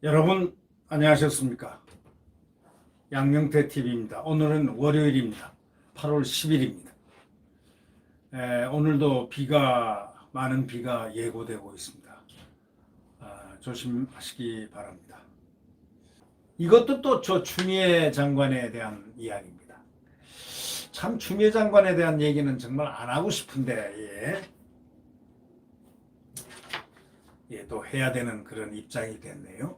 여러분 안녕하셨습니까? 양영태 TV입니다. 오늘은 월요일입니다. 8월 10일입니다. 오늘도 많은 비가 예고되고 있습니다. 조심하시기 바랍니다. 이것도 또 저 추미애 장관에 대한 이야기입니다. 참 추미애 장관에 대한 얘기는 정말 안 하고 싶은데 또 해야 되는 그런 입장이 됐네요.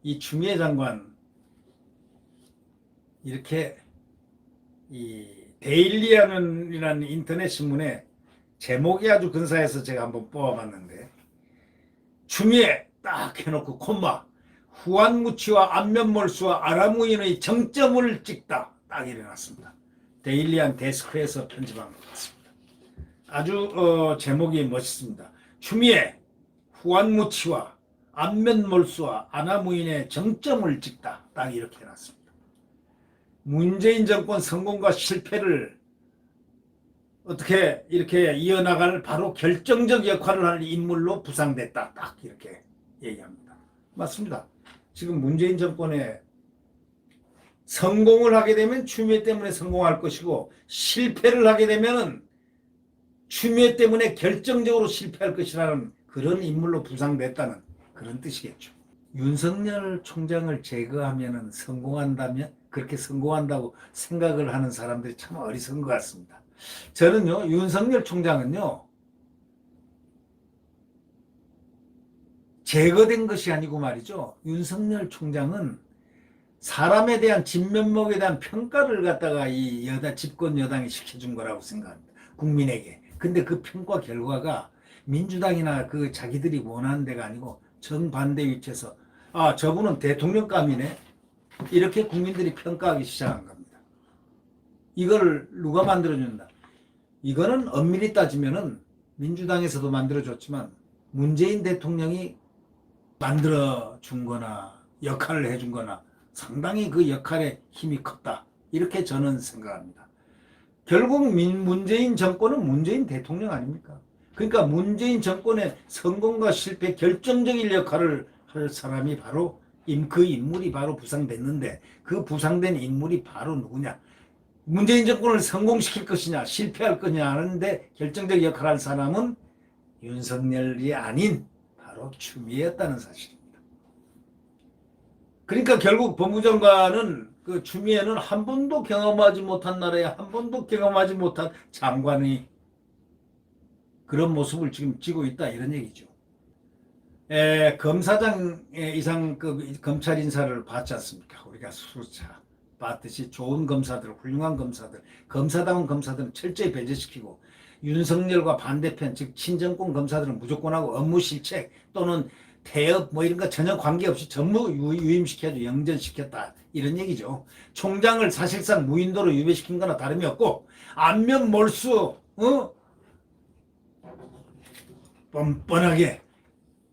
이 추미애 장관 이렇게 이 데일리라는 인터넷 신문에 제목이 아주 근사해서 제가 한번 뽑아봤는데, 추미애 딱 해놓고 콤마 후안무치와 안면몰수와 아라무인의 정점을 찍다 딱 일어났습니다. 데일리한 데스크에서 편집한 것 같습니다. 아주 제목이 멋있습니다. 추미애 후안무치와 안면몰수와 아나무인의 정점을 찍다 딱 이렇게 해놨습니다. 문재인 정권 성공과 실패를 어떻게 이렇게 이어나갈 바로 결정적 역할을 할 인물로 부상됐다 딱 이렇게 얘기합니다. 맞습니다. 지금 문재인 정권에 성공을 하게 되면 추미애 때문에 성공할 것이고, 실패를 하게 되면 추미애 때문에 결정적으로 실패할 것이라는 그런 인물로 부상됐다는 그런 뜻이겠죠. 윤석열 총장을 제거하면 성공한다면, 그렇게 성공한다고 생각을 하는 사람들이 참 어리석은 것 같습니다. 저는요, 윤석열 총장은요, 제거된 것이 아니고 말이죠. 윤석열 총장은 사람에 대한 진면목에 대한 평가를 갖다가 이 집권 여당이 시켜준 거라고 생각합니다. 국민에게. 근데 그 평가 결과가 민주당이나 그 자기들이 원하는 데가 아니고 정반대 위치에서 저분은 대통령감이네, 이렇게 국민들이 평가하기 시작한 겁니다. 이걸 누가 만들어준다? 이거는 엄밀히 따지면은 민주당에서도 만들어줬지만 문재인 대통령이 만들어준 거나 역할을 해준 거나 상당히 그 역할의 힘이 컸다, 이렇게 저는 생각합니다. 결국 문재인 정권은 문재인 대통령 아닙니까? 그러니까 문재인 정권의 성공과 실패 결정적인 역할을 할 사람이 바로 그 인물이 바로 부상됐는데, 그 부상된 인물이 바로 누구냐? 문재인 정권을 성공시킬 것이냐 실패할 거냐 하는데 결정적 역할을 할 사람은 윤석열이 아닌 바로 추미애였다는 사실입니다. 그러니까 결국 법무장관은, 그 추미애는 한 번도 경험하지 못한 나라에 한 번도 경험하지 못한 장관의 그런 모습을 지금 쥐고 있다, 이런 얘기죠. 검사장 이상급 검찰 인사를 받지 않습니까? 우리가 수차 봤듯이 좋은 검사들, 훌륭한 검사들, 검사다운 검사들은 철저히 배제시키고, 윤석열과 반대편, 즉 친정권 검사들은 무조건 하고 업무 실책 또는 태업 이런 거 전혀 관계없이 전부 유임시켜도 영전시켰다, 이런 얘기죠. 총장을 사실상 무인도로 유배시킨 거나 다름이 없고, 안면 몰수 뻔뻔하게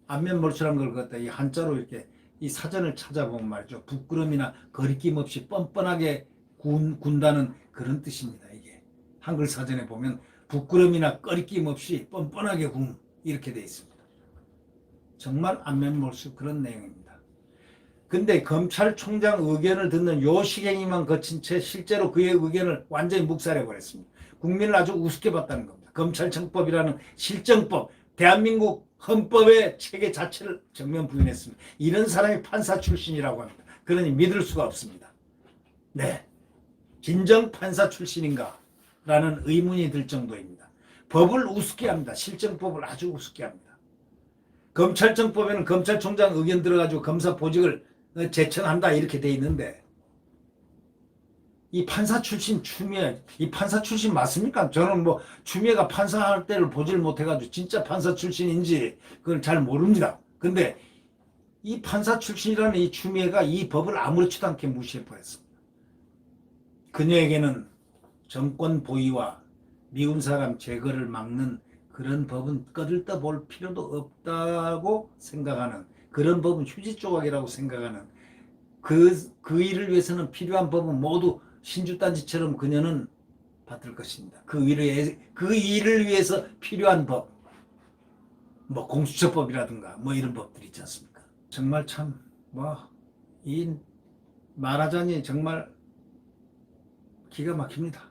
안면 몰수란 걸 갖다 이 한자로 이렇게 이 사전을 찾아보면 말이죠, 부끄럼이나 거리낌 없이 뻔뻔하게 군다는 그런 뜻입니다. 이게 한글 사전에 보면 부끄럼이나 거리낌 없이 뻔뻔하게 군, 이렇게 되어 있습니다. 정말 안면 몰수 그런 내용입니다. 근데 검찰총장 의견을 듣는 요 시행위만 거친 채 실제로 그의 의견을 완전히 묵살해 버렸습니다. 국민을 아주 우습게 봤다는 겁니다. 검찰청법이라는 실정법, 대한민국 헌법의 체계 자체를 정면 부인했습니다. 이런 사람이 판사 출신이라고 합니다. 그러니 믿을 수가 없습니다. 진정 판사 출신인가? 라는 의문이 들 정도입니다. 법을 우습게 합니다. 실정법을 아주 우습게 합니다. 검찰청법에는 검찰총장 의견 들어가지고 검사 보직을 제청한다, 이렇게 돼 있는데, 이 판사 출신 추미애, 이 판사 출신 맞습니까? 저는 추미애가 판사할 때를 보질 못해가지고 진짜 판사 출신인지 그걸 잘 모릅니다. 근데 이 판사 출신이라는 이 추미애가 이 법을 아무렇지도 않게 무시해 버렸습니다. 그녀에게는 정권 보위와 미운 사람 제거를 막는 그런 법은 꺼들떠 볼 필요도 없다고 생각하는, 그런 법은 휴지 조각이라고 생각하는, 그 일을 위해서는 필요한 법은 모두 신주단지처럼 그녀는 받을 것입니다. 그 일을 위해서 필요한 법, 뭐 공수처법이라든가 뭐 이런 법들이 있지 않습니까? 정말 참 이 말하자니 정말 기가 막힙니다.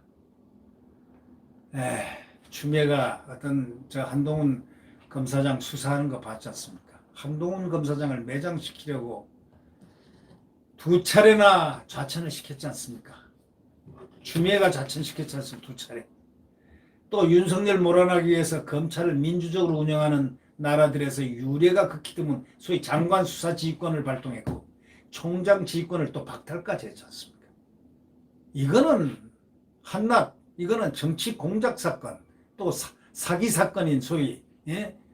추미애가 어떤 저 한동훈 검사장 수사하는 거 봤지 않습니까? 한동훈 검사장을 매장시키려고 2차례나 좌천을 시켰지 않습니까? 추미애가 좌천시켰지 않습니까? 2차례. 또 윤석열 몰아나기 위해서 검찰을 민주적으로 운영하는 나라들에서 유례가 극히 드문 소위 장관 수사 지휘권을 발동했고 총장 지휘권을 또 박탈까지 했지 않습니까? 이거는 한낱 이거는 정치 공작 사건 또 사기 사건인 소위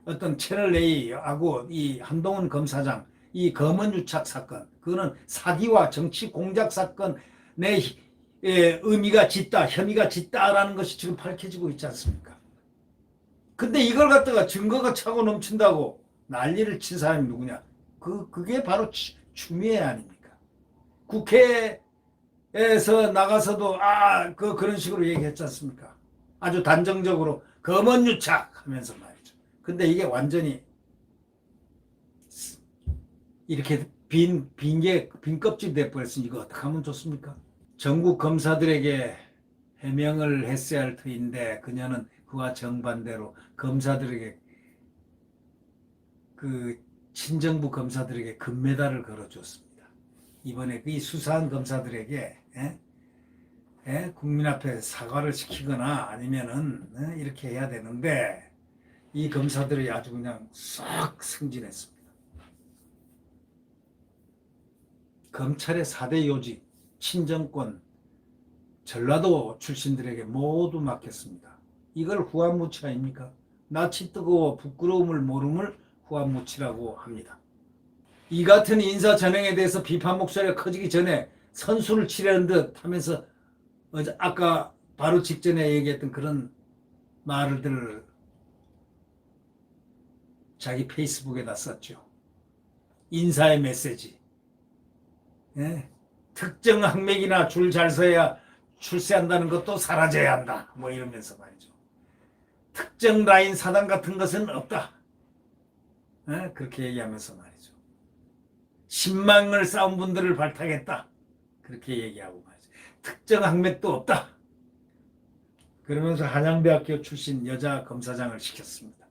어떤 채널 A하고 이 한동훈 검사장 이 검언유착 사건 그거는 사기와 정치 공작 사건의 의미가 짙다 혐의가 짙다라는 것이 지금 밝혀지고 있지 않습니까? 근데 이걸 갖다가 증거가 차고 넘친다고 난리를 친 사람이 누구냐? 그게 바로 추미애 아닙니까? 국회에서 나가서도 그런 식으로 얘기했지 않습니까? 아주 단정적으로 검언유착 하면서 말이죠. 근데 이게 완전히 이렇게 빈 껍질 돼버렸으니 이거 어떻게 하면 좋습니까? 전국 검사들에게 해명을 했어야 할 터인데 그녀는 그와 정반대로 검사들에게 그 친정부 검사들에게 금메달을 걸어줬습니다. 이번에 이 수사한 검사들에게 국민 앞에 사과를 시키거나 아니면은 이렇게 해야 되는데 이 검사들이 아주 그냥 싹 승진했습니다. 검찰의 4대 요직, 친정권, 전라도 출신들에게 모두 맡겼습니다. 이걸 후한무치 아닙니까? 낯이 뜨거워 부끄러움을 모름을 후한무치라고 합니다. 이 같은 인사 전형에 대해서 비판 목소리가 커지기 전에 선수를 치려는 듯 하면서 아까 바로 직전에 얘기했던 그런 말들 자기 페이스북에다 썼죠. 인사의 메시지. 특정 학맥이나 줄 잘 서야 출세한다는 것도 사라져야 한다. 뭐 이러면서 말이죠. 특정 라인 사단 같은 것은 없다. 그렇게 얘기하면서 말이죠. 신망을 쌓은 분들을 발탁했다. 그렇게 얘기하고 말이죠. 특정 학맥도 없다. 그러면서 한양대학교 출신 여자 검사장을 시켰습니다.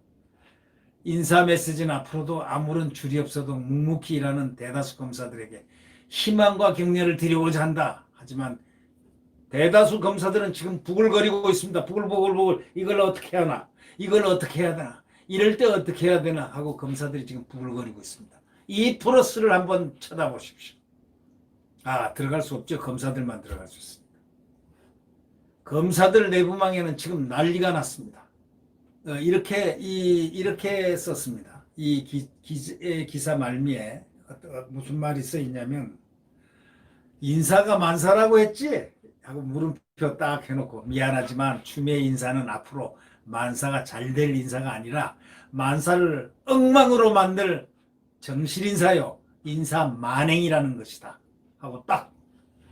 인사 메시지는 앞으로도 아무런 줄이 없어도 묵묵히 일하는 대다수 검사들에게 희망과 격려를 드리고자 한다. 하지만 대다수 검사들은 지금 부글거리고 있습니다. 부글부글 이걸 어떻게 하나? 이걸 어떻게 해야 되나? 이럴 때 어떻게 해야 되나? 하고 검사들이 지금 부글거리고 있습니다. 이 플러스를 한번 쳐다보십시오. 들어갈 수 없죠. 검사들만 들어갈 수 있습니다. 검사들 내부망에는 지금 난리가 났습니다. 이렇게 썼습니다. 이 기사 말미에 무슨 말이 써 있냐면 인사가 만사라고 했지? 하고 물음표 딱 해놓고 미안하지만 추미애 인사는 앞으로 만사가 잘 될 인사가 아니라 만사를 엉망으로 만들 정실인사요. 인사 만행이라는 것이다. 하고 딱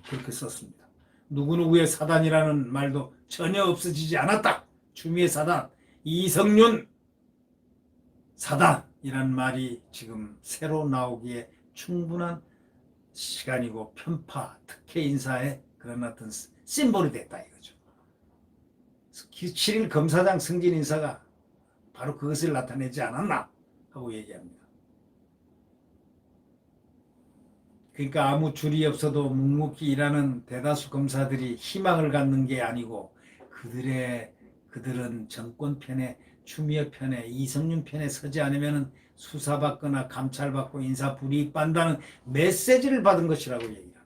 그렇게 썼습니다. 누구누구의 사단이라는 말도 전혀 없어지지 않았다. 추미애 사단, 이성윤 사단이라는 말이 지금 새로 나오기에 충분한 시간이고 편파, 특혜 인사의 그런 어떤 심볼이 됐다 이거죠. 7일 검사장 승진 인사가 바로 그것을 나타내지 않았나 하고 얘기합니다. 그러니까 아무 줄이 없어도 묵묵히 일하는 대다수 검사들이 희망을 갖는 게 아니고 그들은 정권 편에 추미애 편에 이성윤 편에 서지 않으면 수사받거나 감찰받고 인사 불이익 받는다는 메시지를 받은 것이라고 얘기합니다.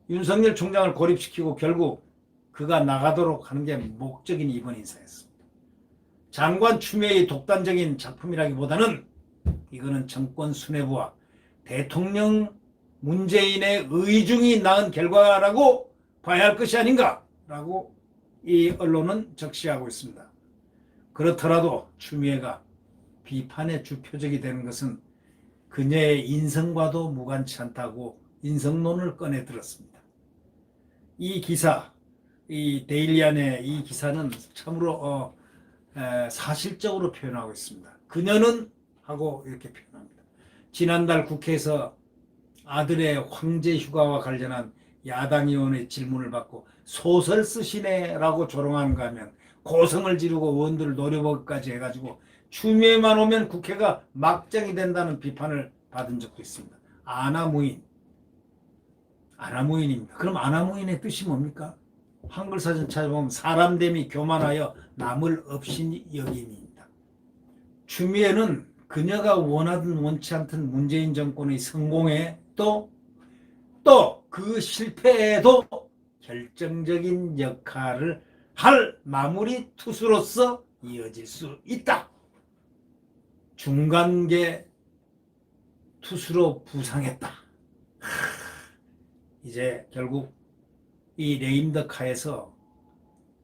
윤석열 총장을 고립시키고 결국 그가 나가도록 하는 게 목적인 이번 인사였습니다. 장관 추미애의 독단적인 작품이라기보다는 이거는 정권 수뇌부와 대통령 문재인의 의중이 낳은 결과라고 봐야 할 것이 아닌가라고 이 언론은 적시하고 있습니다. 그렇더라도 추미애가 비판의 주표적이 되는 것은 그녀의 인성과도 무관치 않다고 인성론을 꺼내 들었습니다. 이 기사, 이 데일리안의 이 기사는 참으로 사실적으로 표현하고 있습니다. 그녀는 하고 이렇게 표현합니다. 지난달 국회에서 아들의 황제 휴가와 관련한 야당 의원의 질문을 받고 소설 쓰시네라고 조롱하는가 하면 고성을 지르고 의원들을 노려보기까지 해가지고 추미애만 오면 국회가 막장이 된다는 비판을 받은 적도 있습니다. 아나무인, 아나무인입니다. 그럼 아나무인의 뜻이 뭡니까? 한글 사전 찾아보면 사람됨이 교만하여 남을 없이 여김입니다. 추미애는 그녀가 원하든 원치 않든 문재인 정권의 성공에 또 그 실패에도 결정적인 역할을 할 마무리 투수로서 이어질 수 있다. 중간계 투수로 부상했다. 이제 결국 이 레임덕하에서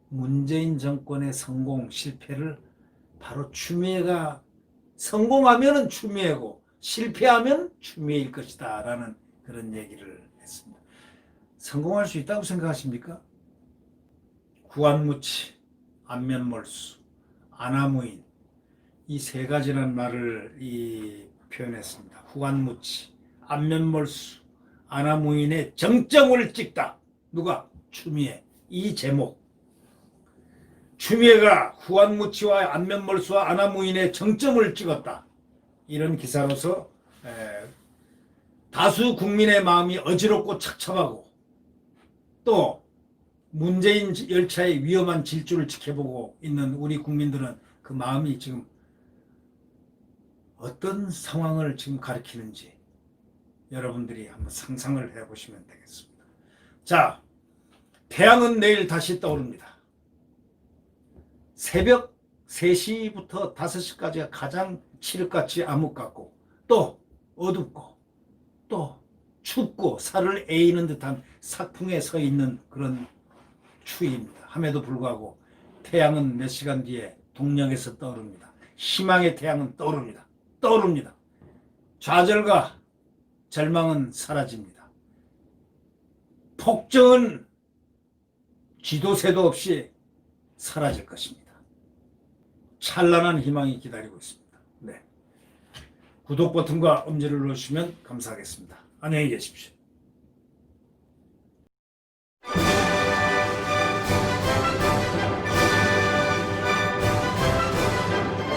문재인 정권의 성공, 실패를 바로 추미애가 성공하면은 추미애고 실패하면 추미애일 것이다 라는 그런 얘기를 했습니다. 성공할 수 있다고 생각하십니까? 구안무치, 안면몰수, 아나무인 이 세 가지라는 말을 표현했습니다. 구안무치, 안면몰수, 아나무인의 정점을 찍다. 누가? 추미애. 이 제목. 추미애가 구안무치와 안면몰수와 아나무인의 정점을 찍었다. 이런 기사로서 다수 국민의 마음이 어지럽고 착잡하고 또 문재인 열차의 위험한 질주를 지켜보고 있는 우리 국민들은 그 마음이 지금 어떤 상황을 지금 가리키는지 여러분들이 한번 상상을 해보시면 되겠습니다. 자, 태양은 내일 다시 떠오릅니다. 새벽 3시부터 5시까지가 가장 칠흑같이 암흑 같고 또 어둡고 또 춥고 살을 에이는 듯한 삭풍에 서 있는 그런 추위입니다. 함에도 불구하고 태양은 몇 시간 뒤에 동력에서 떠오릅니다. 희망의 태양은 떠오릅니다. 좌절과 절망은 사라집니다. 폭정은 쥐도새도 없이 사라질 것입니다. 찬란한 희망이 기다리고 있습니다. 네. 구독 버튼과 엄지를 눌러주시면 감사하겠습니다. 안녕히 계십시오.